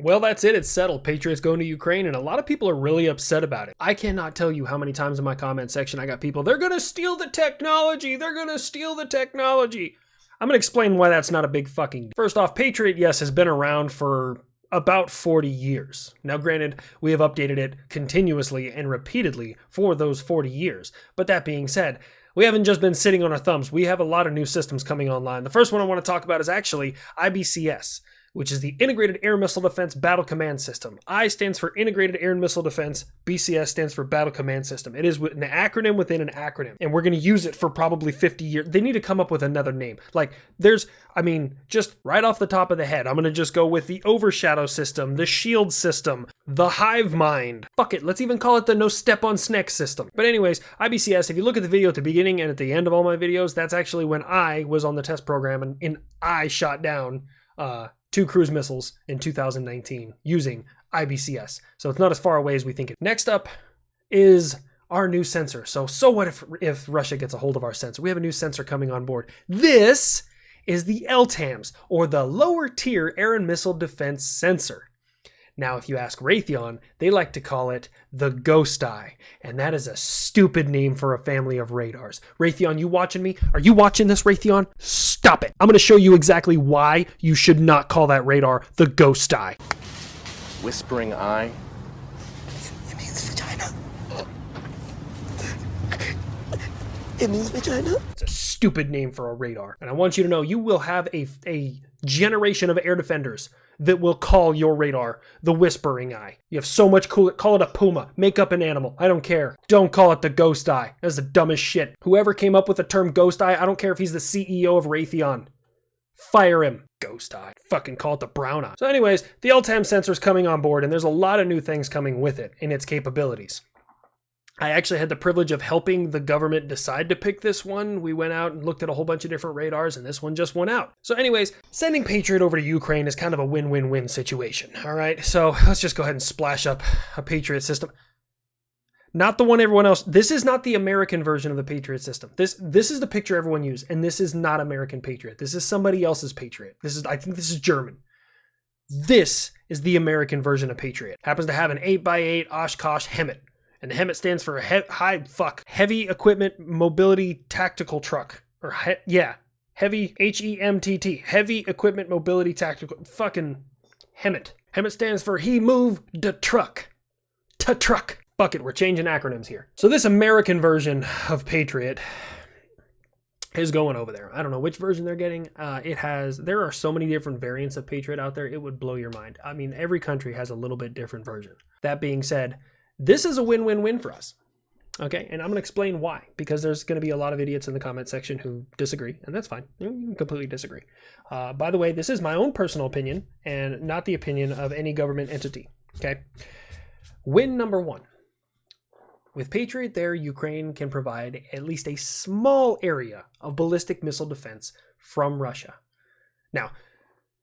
Well, that's it. It's settled. Patriots going to Ukraine, and a lot of people are really upset about it. I cannot tell you how many times in my comment section I got people, they're going to steal the technology. They're going to steal the technology. I'm going to explain why that's not a big fucking deal. First off, Patriot, yes, has been around for about 40 years. Now, granted, we have updated it continuously and repeatedly for those 40 years. But that being said, we haven't just been sitting on our thumbs. We have a lot of new systems coming online. The first one I want to talk about is actually IBCS, which is the Integrated Air Missile Defense Battle Command System. I stands for Integrated Air and Missile Defense. BCS stands for Battle Command System. It is an acronym within an acronym, and we're going to use it for probably 50 years. They need to come up with another name. Like, just right off the top of the head, I'm going to just go with the Overshadow System, the Shield System, the Hive Mind. Fuck it, let's even call it the No Step on Snack System. But anyways, IBCS, if you look at the video at the beginning and at the end of all my videos, that's actually when I was on the test program and I shot down 2 cruise missiles in 2019 using IBCS. So it's not as far away as we think it. Next up is our new sensor. So what if Russia gets a hold of our sensor? We have a new sensor coming on board. This is the LTAMS, or the Lower Tier Air and Missile Defense Sensor. Now, if you ask Raytheon, they like to call it the Ghost Eye, and that is a stupid name for a family of radars. Raytheon, you watching me? Are you watching this, Raytheon? Stop it. I'm going to show you exactly why you should not call that radar the Ghost Eye. Whispering eye? It means vagina. It means vagina. It's a stupid name for a radar. And I want you to know you will have a generation of air defenders that will call your radar the Whispering Eye. You have so much call it a puma. Make up an animal. I don't care. Don't call it the Ghost Eye. That's the dumbest shit. Whoever came up with the term Ghost Eye, I don't care if he's the CEO of Raytheon. Fire him. Ghost Eye. Fucking call it the Brown Eye. So anyways, the LTAM sensor is coming on board, and there's a lot of new things coming with it in its capabilities. I actually had the privilege of helping the government decide to pick this one. We went out and looked at a whole bunch of different radars, and this one just went out. So anyways, sending Patriot over to Ukraine is kind of a win-win-win situation, all right? So let's just go ahead and splash up a Patriot system. Not the one everyone else. This is not the American version of the Patriot system. This is the picture everyone used, and this is not American Patriot. This is somebody else's Patriot. I think this is German. This is the American version of Patriot. Happens to have an 8x8 Oshkosh HEMTT. And the HEMTT stands for Heavy Equipment Mobility Tactical Truck. Heavy, HEMTT. Heavy Equipment Mobility Tactical, fucking HEMTT. HEMTT stands for He Move the Truck. Truck. Fuck it, we're changing acronyms here. So this American version of Patriot is going over there. I don't know which version they're getting. There are so many different variants of Patriot out there, it would blow your mind. I mean, every country has a little bit different version. That being said, this is a win-win-win for us, okay? And I'm going to explain why, because there's going to be a lot of idiots in the comment section who disagree, and that's fine. You can completely disagree. By the way, this is my own personal opinion and not the opinion of any government entity, okay? Win number one. With Patriot there, Ukraine can provide at least a small area of ballistic missile defense from Russia. Now,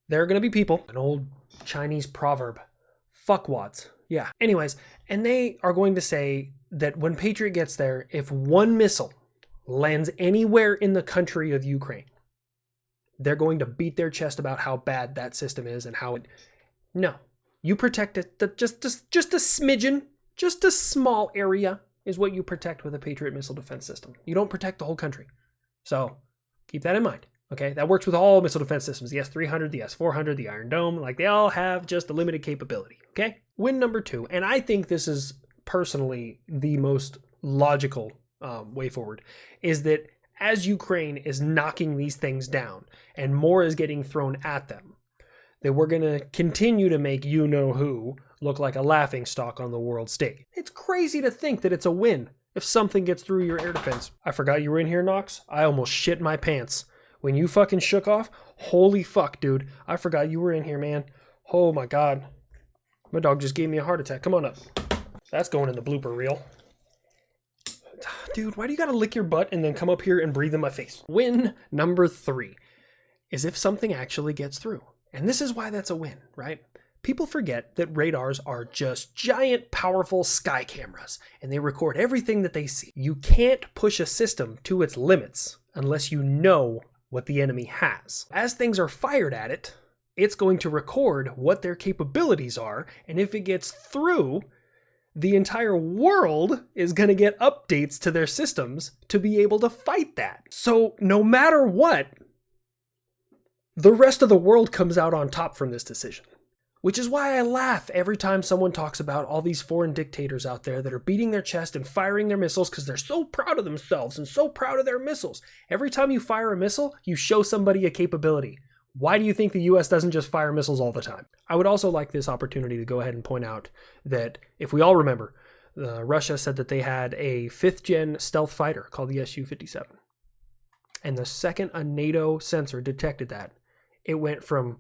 there are going to be people, an old Chinese proverb, fuckwads. Yeah. Anyways, and they are going to say that when Patriot gets there, if one missile lands anywhere in the country of Ukraine, they're going to beat their chest about how bad that system is and how it... No. You protect it. Just a smidgen, just a small area is what you protect with a Patriot missile defense system. You don't protect the whole country. So keep that in mind. Okay, that works with all missile defense systems, the S-300, the S-400, the Iron Dome, like they all have just a limited capability, okay? Win number two, and I think this is personally the most logical way forward, is that as Ukraine is knocking these things down and more is getting thrown at them, that we're going to continue to make you-know-who look like a laughingstock on the world stage. It's crazy to think that it's a win if something gets through your air defense. I forgot you were in here, Knox. I almost shit my pants. When you fucking shook off, holy fuck, dude. I forgot you were in here, man. Oh my God. My dog just gave me a heart attack. Come on up. That's going in the blooper reel. Dude, why do you gotta lick your butt and then come up here and breathe in my face? Win number three is if something actually gets through. And this is why that's a win, right? People forget that radars are just giant, powerful sky cameras, and they record everything that they see. You can't push a system to its limits unless you know what the enemy has. As things are fired at it, It's going to record what their capabilities are, and if it gets through, the entire world is going to get updates to their systems to be able to fight that. So no matter what, the rest of the world comes out on top from this decision. Which is why I laugh every time someone talks about all these foreign dictators out there that are beating their chest and firing their missiles because they're so proud of themselves and so proud of their missiles. Every time you fire a missile, you show somebody a capability. Why do you think the US doesn't just fire missiles all the time? I would also like this opportunity to go ahead and point out that if we all remember, Russia said that they had a 5th-gen stealth fighter called the Su-57. And the second a NATO sensor detected that, it went from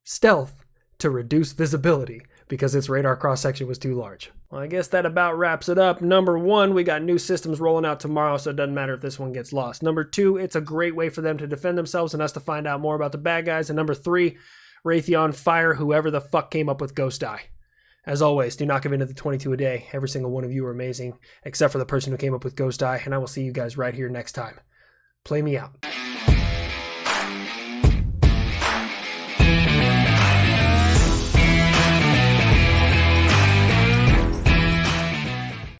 stealth to reduce visibility because its radar cross-section was too large. Well, I guess that about wraps it up. Number 1, we got new systems rolling out tomorrow, so it doesn't matter if this one gets lost. Number 2, it's a great way for them to defend themselves and us to find out more about the bad guys. And number 3, Raytheon, fire whoever the fuck came up with Ghost Eye. As always, do not give in to the 22 a day. Every single one of you are amazing, except for the person who came up with Ghost Eye, and I will see you guys right here next time. Play me out.